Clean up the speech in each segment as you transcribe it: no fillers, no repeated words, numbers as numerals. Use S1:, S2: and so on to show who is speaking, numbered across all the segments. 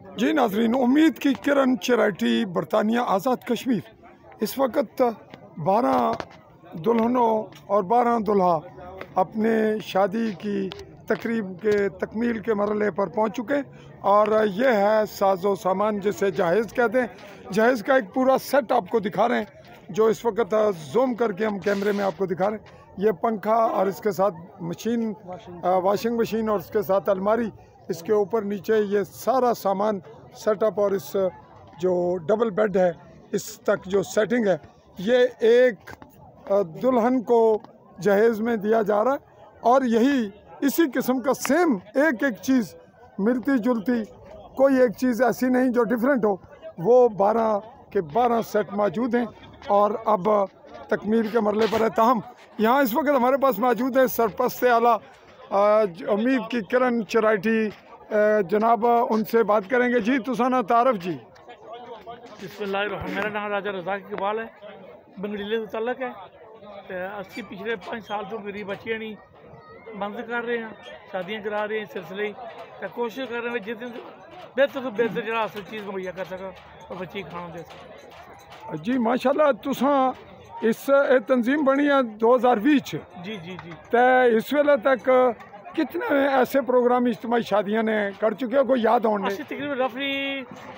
S1: जी नाजरीन, उम्मीद की किरण चैरिटी बरतानिया आज़ाद कश्मीर इस वक्त 12 दुल्हनों और 12 दुल्हा अपने शादी की तकरीब के तकमील के मरहले पर पहुंच चुके और ये है साजो सामान जिसे जहेज़ कहते हैं। जहेज़ का एक पूरा सेट आपको दिखा रहे हैं जो इस वक्त जूम करके हम कैमरे में आपको दिखा रहे हैं। ये पंखा और इसके साथ मशीन, वॉशिंग मशीन और इसके साथ अलमारी, इसके ऊपर नीचे ये सारा सामान सेटअप और इस जो डबल बेड है इस तक जो सेटिंग है, ये एक दुल्हन को जहेज़ में दिया जा रहा है। और यही इसी किस्म का सेम एक एक चीज़ मिलती जुलती, कोई एक चीज़ ऐसी नहीं जो डिफरेंट हो, वो 12 के 12 सेट मौजूद हैं और अब तकमील के मरले पर है। ताहम यहाँ इस वक्त हमारे पास मौजूद है सरपरस्त आला उम्मीद की किरण चैरिटी, जनाब उनसे बात करेंगे। जी तुसाना तारफ जी।
S2: मेरा नाम राजा रज़ाक इकबाल है, बंगड़ीले से तलक है। अस्सी पिछले 5 साल तो गरीब बच्चे नहीं बंद कर रहे हैं, शादियाँ करा रहे हैं सिलसिले, तो कोशिश कर रहे हैं जिस दिन बेहतर तो बेहतर जरा असल चीज़ मुहैया कर सका और बच्चे खाना दे सकें।
S1: जी माशाल्लाह, तुसा इस तंजीम बनी है 2020
S2: जी जी जी।
S1: तो इस वेले तक कितने ऐसे प्रोग्राम इज्तिमाई शादियाँ ने कर चुके हो, कोई याद होने?
S2: तकरीबन रफली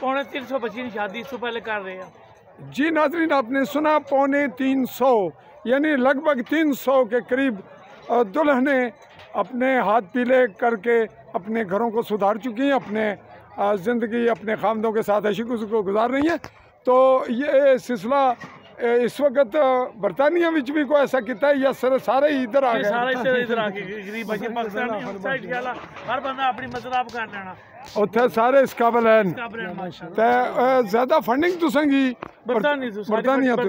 S2: 250 बच्चे की शादी इससे पहले कर रहे हैं।
S1: जी नाजरीन, आपने सुना 350 यानी लगभग 300 के करीब दुल्हने अपने हाथ पीले करके अपने घरों को सुधार चुकी हैं, अपने ज़िंदगी अपने खामदों के साथ ऐसी को गुजार रही हैं। तो ये सिलसिला इस वक्त बरतानिया में भी कोई ऐसा किया है या सारे ही इधर आ गए?
S2: सारे इधर आ गए, गरीब बच्चे पाकिस्तान साइड गया, हर बंदा अपनी मदद आप कर लेना
S1: उत्थे सारे इस काबिल हैं। ते ज़्यादा फंडिंग तुसेंगी बरतानिया तो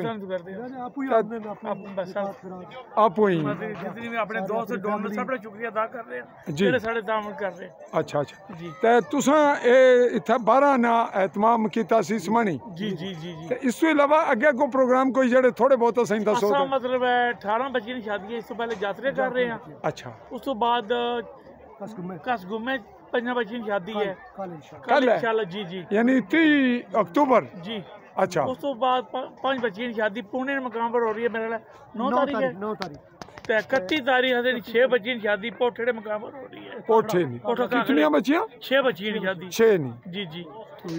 S1: आप ही
S2: जितनी भी अपने दोस्त डोनर सब शुक्रिया अदा कर रहे हैं
S1: जी,
S2: साढ़े दामन कर रहे हैं।
S1: अच्छा अच्छा जी। ते तुसां इत्थे 12 ना एहतमाम कीता सी समानी
S2: जी जी जी जी।
S1: ते इस तो इलावा अगे को प्रोग्राम कोई जेड़े थोड़े बहुत सही दसो?
S2: मतलब है 18 बच्चे की शादी है, इस तो पहले यात्रा कर रहे हैं।
S1: अच्छा,
S2: उस तो बाद कसगुमे 5 बच्चे की शादी है
S1: कल
S2: इंशाल्लाह। जी जी,
S1: यानी 30 अक्टूबर
S2: जी।
S1: अच्छा,
S2: उस तो बाद 5 बच्चे की शादी पुणे मकाम पर हो रही है, मेरा 9 तारीख है।
S3: 9 तारीख
S2: 31 तारीख है 6 बच्चे की शादी पोठे मकाम पर हो रही है।
S1: पोठे नहीं कितनी बच्चियां?
S2: 6 बच्चे की शादी।
S1: 6 नहीं?
S2: जी जी।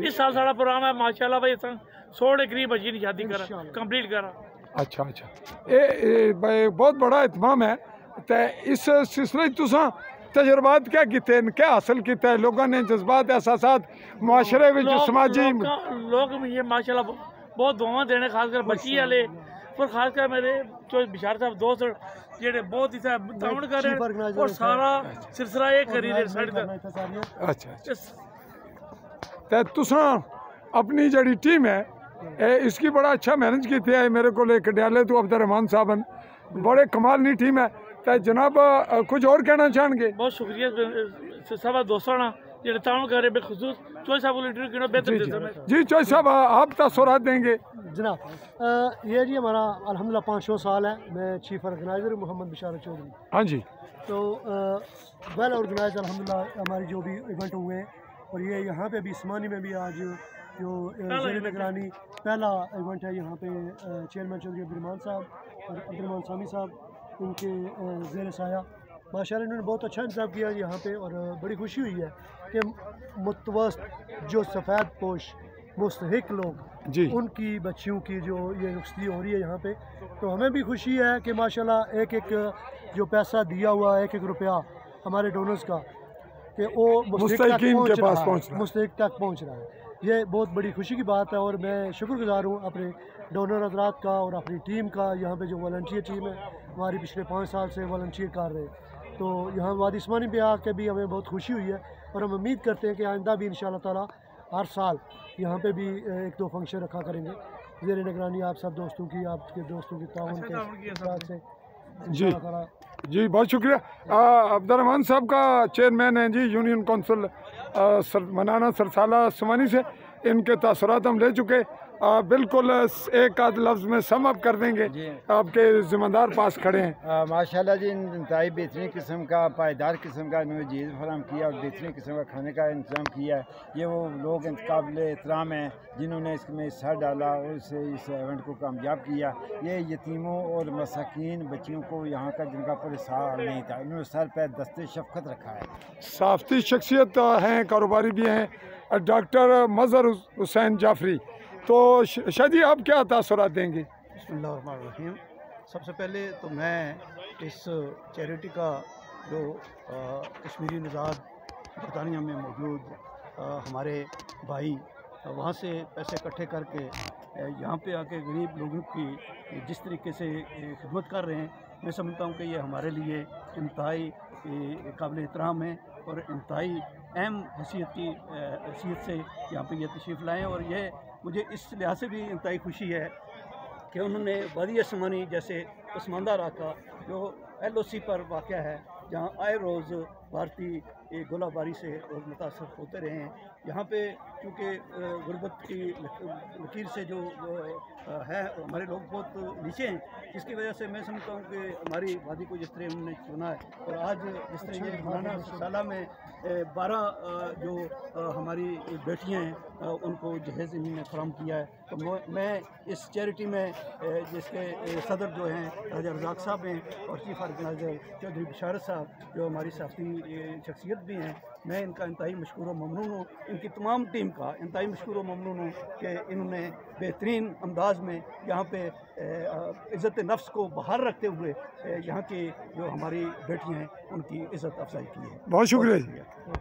S2: इस साल सारा प्रोग्राम है माशाल्लाह भाई, 100 के करीब बच्चे की शादी करा कंप्लीट करा।
S1: अच्छा अच्छा, ये बहुत बड़ा इत्माम है। तो इस सिलसिले तुसा तजर्बात क्या किते हैं, क्या हासिल किया है? लोगों ने जज्बात एहसासात मुआशरे में जो समाजी
S2: लोग ये माशाल्लाह बहुत दुआवां देने, खासकर बच्ची वाले और खासकर मेरे जो बिशार साहब दोस्त जेडे बहुत ही ताउन कर रहे हैं और सारा सिलसिला एक करी रहे साइड तक।
S1: अच्छा अच्छा, तो तुसा अपनी जड़ी टीम है इसकी बड़ा अच्छा मैनेज किया है। मेरे को एक डयाले तो अब्दुर्रहमान साहब बड़े कमाल नी टीम है। तो जनाब कुछ और कहना चाहेंगे?
S2: बहुत शुक्रिया सब दोस्तों ना जेडे ताउन कर रहे, बेखुसूस चोई साहब को इंटरव्यू करना बेहतर देता है।
S1: जी चोई साहब आप तासुरात देंगे?
S3: जनाब ये जी हमारा अल्हम्दुलिल्लाह 5 साल है। मैं चीफ ऑर्गेनाइज़र मोहम्मद बिशार चौधरी।
S1: हाँ जी।
S3: तो वेल ऑर्गेनाइज अल्हम्दुलिल्लाह हमारी जो भी इवेंट हुए हैं, और ये यहाँ पे भी इस्मानी में भी आज जो ज़ेर निगरानी पहला इवेंट है, यहाँ पे चेयरमैन चौधरी अब्दुर्रहमान साहब और अब्दुर्रहमान सामी साहब उनके ज़ेर साया माशाल्लाह इन्होंने बहुत अच्छा इंतज़ाम किया यहाँ पे। और बड़ी खुशी हुई है कि मुतवस्त जो सफ़ेद पोश मुस्तहिक लोग
S1: जी,
S3: उनकी बच्चियों की जो ये रुखसती हो रही है यहाँ पे, तो हमें भी खुशी है कि माशाल्लाह एक एक जो पैसा दिया हुआ है, एक एक रुपया हमारे डोनर्स का, कि वो
S1: मुस्तहिकीन के पास
S3: मुस्तहिक तक पहुँच रहा है। ये बहुत बड़ी खुशी की बात है और मैं शुक्रगुजार हूँ अपने डोनर हज़रात का और अपनी टीम का। यहाँ पे जो वॉलंटियर टीम है हमारी पिछले 5 साल से वॉलंटियर कर रहे हैं, तो यहाँ वादी इस्मानी पे आके भी हमें बहुत खुशी हुई है। और हम उम्मीद करते हैं कि आइंदा भी इंशाअल्लाह ताला हर साल यहाँ पे भी 1-2 फंक्शन रखा करेंगे ज़ेर निगरानी आप सब दोस्तों की, आपके दोस्तों की ताउन के साथ से।
S1: जी जी, बहुत शुक्रिया। अब्दुर्रहमान साहब का चेयरमैन है जी यूनियन कौंसिल मनाना सरसाला समानी से। इनके तासुरात हम ले चुके। बिल्कुल एक आध लफ्ज़ में सम अप कर देंगे, आपके ज़िम्मेदार पास खड़े हैं।
S4: माशाल्लाह जी, इंतहाई बेहतरीन किस्म का पायदार किस्म का इन्होंने चीज़ फराम किया और बेहतरीन किस्म का खाने का इंतज़ाम किया है। ये वो लोग काबिल एहतराम हैं जिन्होंने इसमें हिस्सा डाला और इस इवेंट को कामयाब किया। ये यतीमों और मसाकीन बच्चियों को यहाँ का जिनका कोई सहारा नहीं था, इन्होंने सर पर दस्ते शफ़क़त रखा है।
S1: साफ़ती शख्सियत हैं, कारोबारी भी हैं, डॉक्टर मज़हर हुसैन जाफरी। तो शादी आप क्या तासुरात देंगे?
S5: बिस्मिल्लाहिर्रहमानिर्रहीम। सबसे पहले तो मैं इस चैरिटी का जो कश्मीरी निज़ाद बरतानिया में मौजूद हमारे भाई वहाँ से पैसे इकट्ठे करके यहाँ पे आके गरीब लोगों की जिस तरीके से खिदमत कर रहे हैं, मैं समझता हूँ कि ये हमारे लिए इंतहाई काबिल एहतराम है और इंतहाई अहम हैसियत से यहाँ पे ये तशरीफ़ लाएँ। और ये मुझे इस लिहाज से भी इंतहाई खुशी है कि उन्होंने वादी असमानी जैसे पसमानदा इलाका जो LOC पर वाक़या है, जहाँ आए रोज़ भारतीय गोलाबारी से और मुतासर होते रहे हैं। यहाँ पे चूँकि गुर्बत की लकीर से जो है हमारे लोग बहुत नीचे हैं, जिसकी वजह से मैं समझता हूँ कि हमारी वादी को जिस तरह उन्होंने चुना है और आज जिस तरह ये मौलाना साला में 12 जो हमारी बेटियाँ हैं उनको जहेज़ इन्होंने फराहम किया है। तो मैं इस चैरिटी में जिसके सदर जो हैं राजा रज़ाक साहब हैं और चीफ ऑर्गेनाइज़र चौधरी बशारत साहब जो हमारी साफ़ी शख्सियत भी हैं, मैं इनका इंतहाई मशकूर व ममनून हूँ। इनकी तमाम टीम का इंतहाई मशकूर व ममनून हूँ कि इन्होंने बेहतरीन अंदाज़ में यहाँ पे इज़्ज़त नफ्स को बाहर रखते हुए यहाँ की जो हमारी बेटियाँ हैं उनकी इज़्ज़त अफजाई की है।
S1: बहुत शुक्रिया।